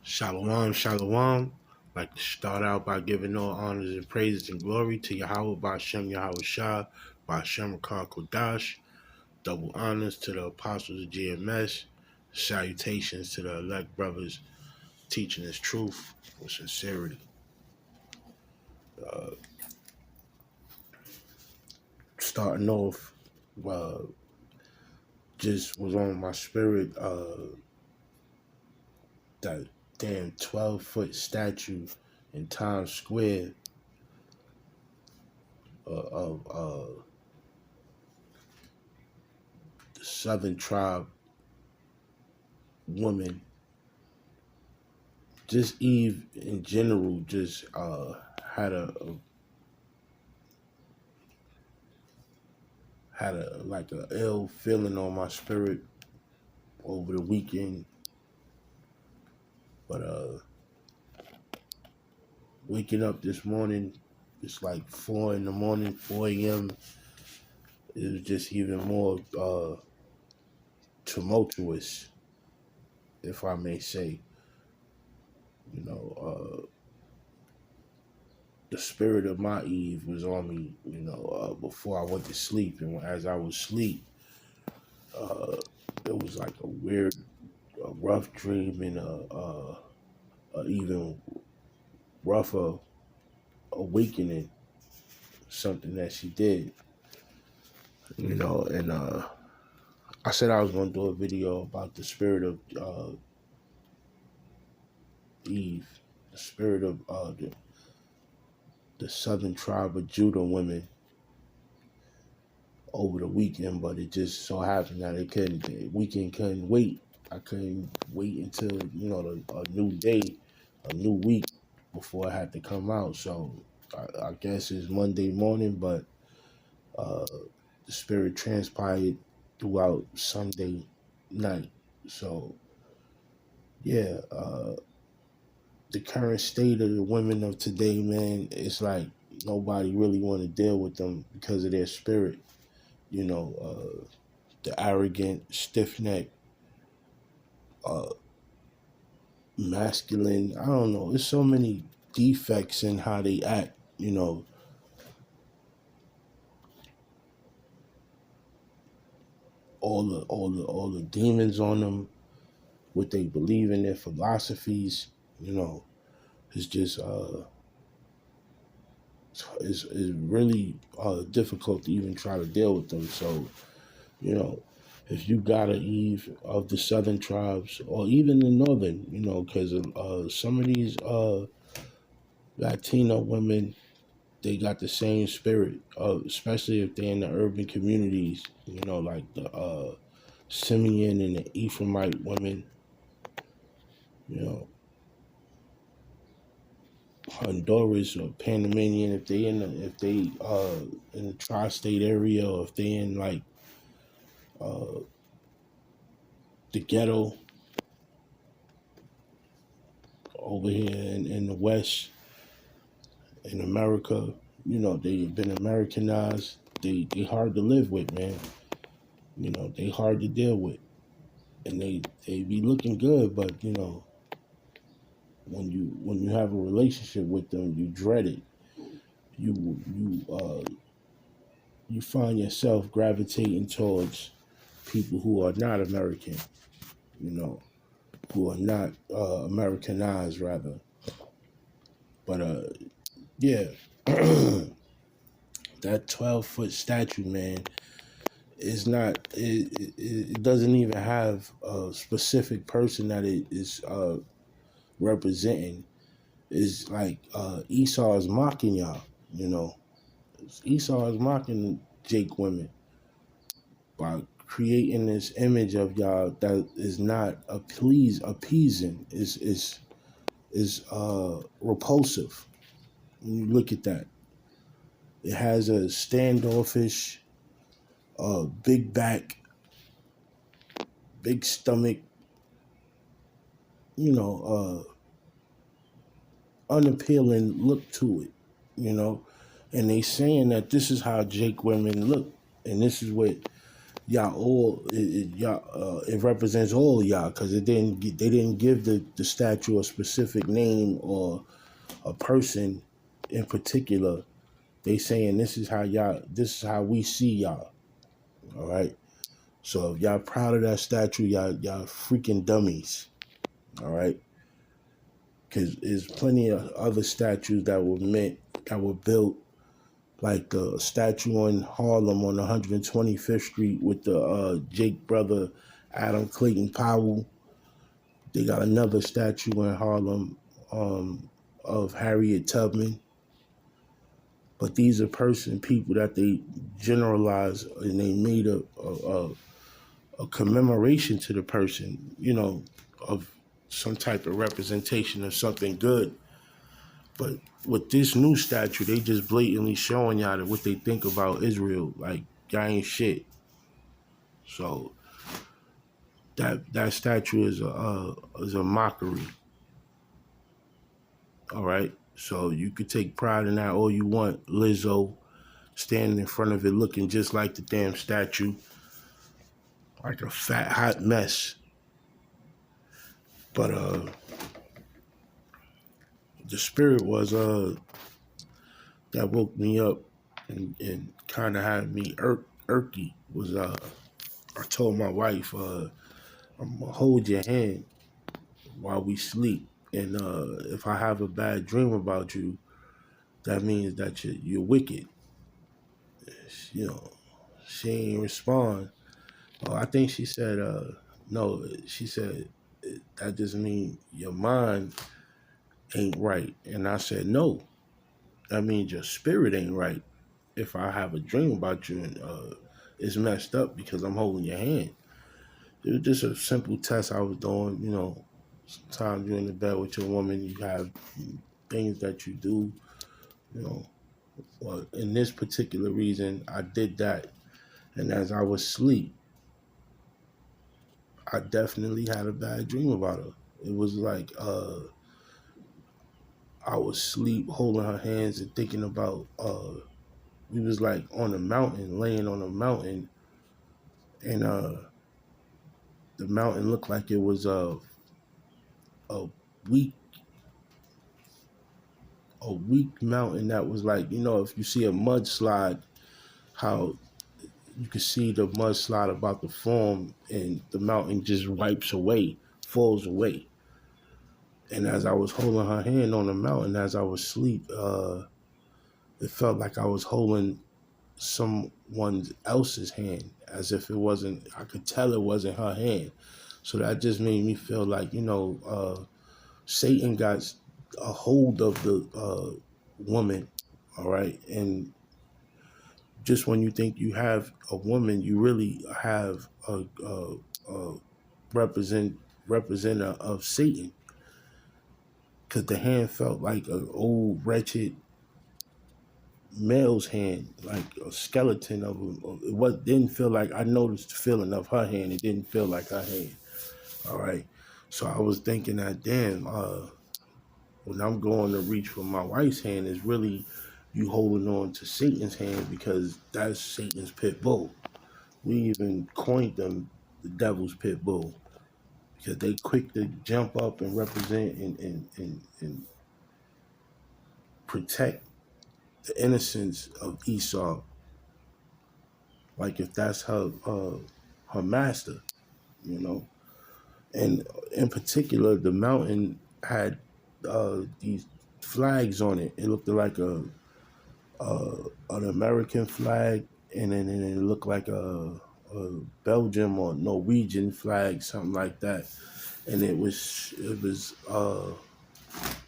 Shalom, shalom. Like to start out by giving all honors and praises and glory to Yahweh Bashem Yahweh Shah, Bashem Rakar Kodash. Double honors to the apostles of GMS. Salutations to the elect brothers teaching this truth with sincerity. Uh, Starting off, uh, just was on my spirit that damn 12-foot statue in Times Square of the Southern Tribe woman, just Eve in general, just had a like a ill feeling on my spirit over the weekend. But waking up this morning, it's like 4 in the morning, 4 a.m. It was just even more tumultuous, if I may say. You know, the spirit of my Eve was on me, before I went to sleep. And as I was asleep, it was like a rough dream and a even rougher awakening, something that she did, and I said I was going to do a video about the spirit of Eve, the spirit of the southern tribe of Judah women over the weekend, but it just so happened that the weekend couldn't wait. I couldn't wait until, a new day, a new week before it had to come out. So I guess it's Monday morning, but the spirit transpired throughout Sunday night. So yeah, the current state of the women of today, man, it's like nobody really want to deal with them because of their spirit. The arrogant, stiff-necked, uh, masculine. I don't know. There's so many defects in how they act. All the demons on them, what they believe in, their philosophies. It's just it's really difficult to even try to deal with them. So if you got an Eve of the southern tribes or even the northern, because some of these Latino women, they got the same spirit, especially if they're in the urban communities, like the Simeon and the Ephraimite women, you know, Honduras or Panamanian, if they in the tri-state area, or if they in like uh, the ghetto over here in the West, in America, they've been Americanized. They hard to live with, man. They hard to deal with, and they be looking good, but when you have a relationship with them, you dread it. You find yourself gravitating towards people who are not American, you know, who are not Americanized rather. But yeah, that 12-foot statue, man, is not. It doesn't even have a specific person that it is representing. Is like Esau is mocking y'all, you know. Esau is mocking Jake women by creating this image of y'all that is not appeasing, is repulsive. When you look at that, it has a standoffish, big back, big stomach, unappealing look to it, and they saying that this is how Jake women look, and this is what y'all all it represents all y'all because they didn't give the statue a specific name or a person in particular. They saying this is how we see y'all. All right. So if y'all proud of that statue, y'all freaking dummies. All right. Because there's plenty of other statues that were built, like the statue in Harlem on 125th Street with the Jake brother Adam Clayton Powell. They got another statue in Harlem of Harriet Tubman. But these are people that they generalize and they made a commemoration to the person, of some type of representation of something good. But with this new statue, they just blatantly showing y'all that what they think about Israel, like y'all ain't shit. So that statue is a mockery. All right. So you could take pride in that all you want. Lizzo standing in front of it looking just like the damn statue, like a fat hot mess. But the spirit was that woke me up and kind of had me irky was I told my wife I'm gonna hold your hand while we sleep, and if I have a bad dream about you, that means that you're wicked. You know, she ain't respond. Oh, I think she said no. She said that just means your mind ain't right, and I said no. That means your spirit ain't right. If I have a dream about you and it's messed up because I'm holding your hand. It was just a simple test I was doing. Sometimes you're in the bed with your woman, you have things that you do. You know, well, in this particular reason, I did that, and as I was asleep, I definitely had a bad dream about her. It was like I was asleep, holding her hands and thinking about. We was like on a mountain, laying on a mountain, and the mountain looked like it was a weak mountain that was like, if you see a mudslide, how you can see the mudslide about to form and the mountain just wipes away, falls away. And as I was holding her hand on the mountain, as I was asleep, it felt like I was holding someone else's hand, as if it wasn't, I could tell it wasn't her hand. So that just made me feel like, Satan got a hold of the woman, all right? And just when you think you have a woman, you really have a representative of Satan, because the hand felt like an old wretched male's hand, like a skeleton of him. Didn't feel like, I noticed the feeling of her hand. It didn't feel like her hand. All right. So I was thinking that, damn, when I'm going to reach for my wife's hand, is really you holding on to Satan's hand, because that's Satan's pit bull. We even coined them the devil's pit bull, because they quick to jump up and represent and protect the innocence of Esau, like if that's her master, you know. And in particular, the mountain had these flags on it. It looked like an American flag, and then it looked like a Belgium or Norwegian flag, something like that. And it was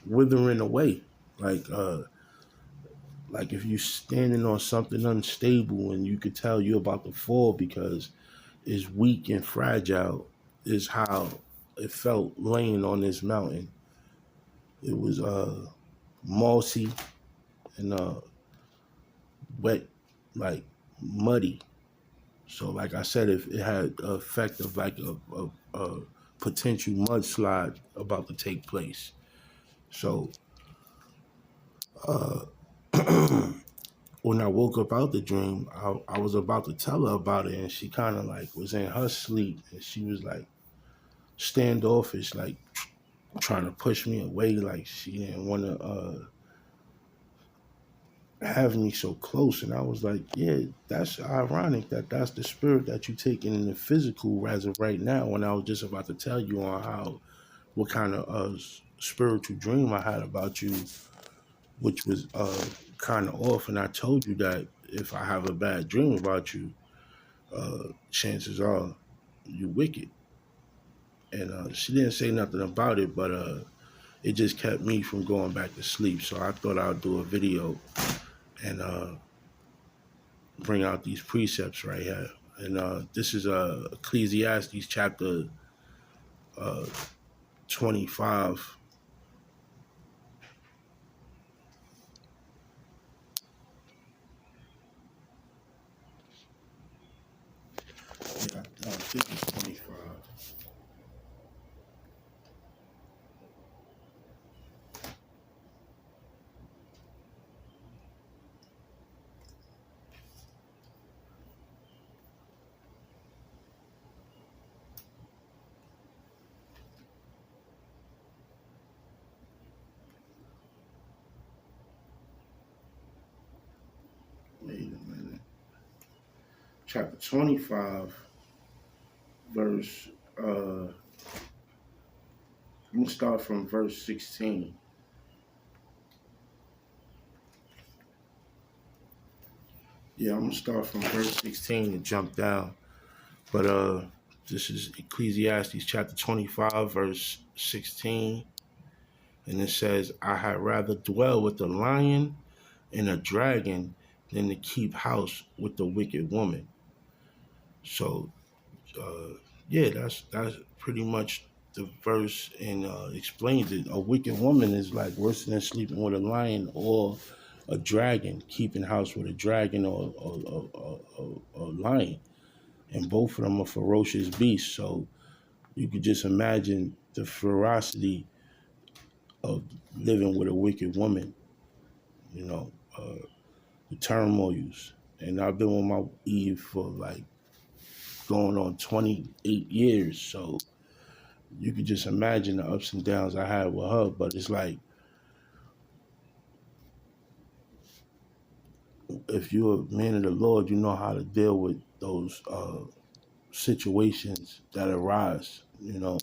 withering away, like if you standing on something unstable and you could tell you're about to fall because it's weak and fragile, is how it felt laying on this mountain. It was mossy and wet, like muddy. So like I said, if it had the effect of like a potential mudslide about to take place. So when I woke up out the dream, I was about to tell her about it, and she kind of like was in her sleep, and she was like standoffish, like trying to push me away, like she didn't want to have me so close. And I was like, yeah, that's ironic that that's the spirit that you taking in the physical as of right now. When I was just about to tell you on how what kind of spiritual dream I had about you, which was kind of off, and I told you that if I have a bad dream about you, chances are you wicked. And she didn't say nothing about it, but it just kept me from going back to sleep. So I thought I'd do a video and bring out these precepts right here. And this is Ecclesiastes chapter uh, 25. Yeah, I think it's 25. Wait a minute. Chapter 25, verse, I'm going to start from verse 16. Yeah, I'm going to start from verse 16 and jump down. But this is Ecclesiastes chapter 25, verse 16. And it says, I had rather dwell with a lion and a dragon than to keep house with the wicked woman. So, yeah, that's pretty much the verse, and explains it. A wicked woman is like worse than sleeping with a lion or a dragon, keeping house with a dragon or a lion. And both of them are ferocious beasts. So you could just imagine the ferocity of living with a wicked woman, you know, the turmoils. And I've been with my Eve for like going on 28 years. So you could just imagine the ups and downs I had with her. But it's like, if you're a man of the Lord, you know how to deal with those situations that arise. You know,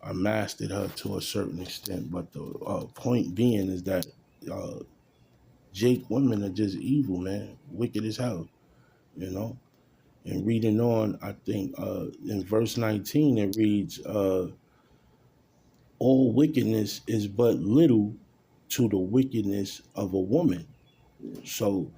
I mastered her to a certain extent. But the point being is that uh, Jake women are just evil, man. Wicked as hell, you know? And reading on, I think in verse 19, it reads, all wickedness is but little to the wickedness of a woman. So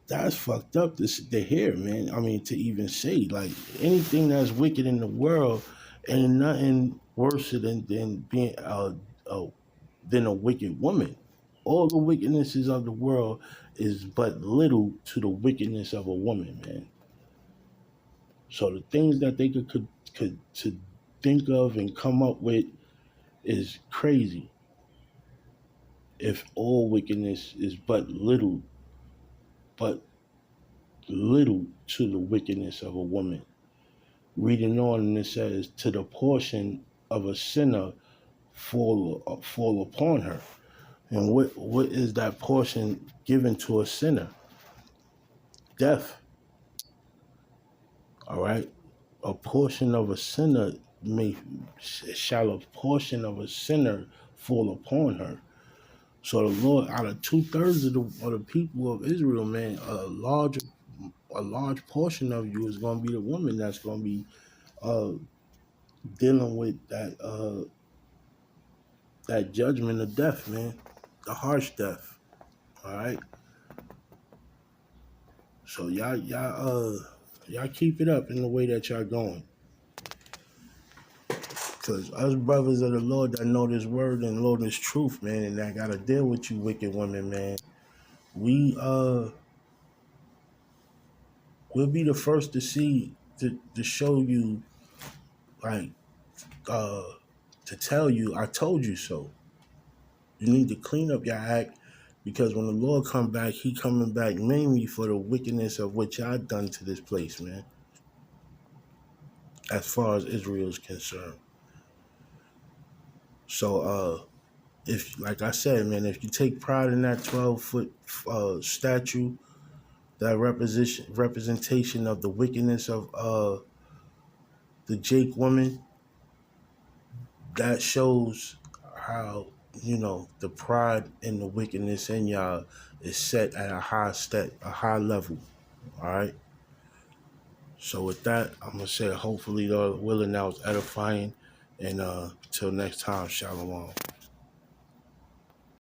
that's fucked up to hear, man. I mean, to even say, like, anything that's wicked in the world ain't nothing worse than being than a wicked woman. All the wickednesses of the world is but little to the wickedness of a woman, man. So the things that they could to think of and come up with is crazy. If all wickedness is but little to the wickedness of a woman. Reading on, and it says, "To the portion of a sinner fall upon her." And what is that portion given to a sinner? Death. All right. A portion of a sinner may shall a portion of a sinner fall upon her. So the Lord, out of 2/3 of the people of Israel, man, a large portion of you is going to be the woman that's going to be uh, dealing with that judgment of death, man, the harsh death. All right. So y'all keep it up in the way that y'all going. Because us brothers of the Lord that know this word and know this truth, man, and that gotta deal with you wicked women, man. We we'll be the first to see to show you, like uh to tell you I told you so. You need to clean up your act Because when the Lord come back, he coming back mainly for the wickedness of what y'all done to this place, man. As far as Israel is concerned. So if, like I said, man, if you take pride in that 12-foot statue, that representation of the wickedness of the Jake woman, that shows how, the pride and the wickedness in y'all is set at a high level. All right. So with that, I'm gonna say hopefully the willing now is edifying, and till next time, shalom.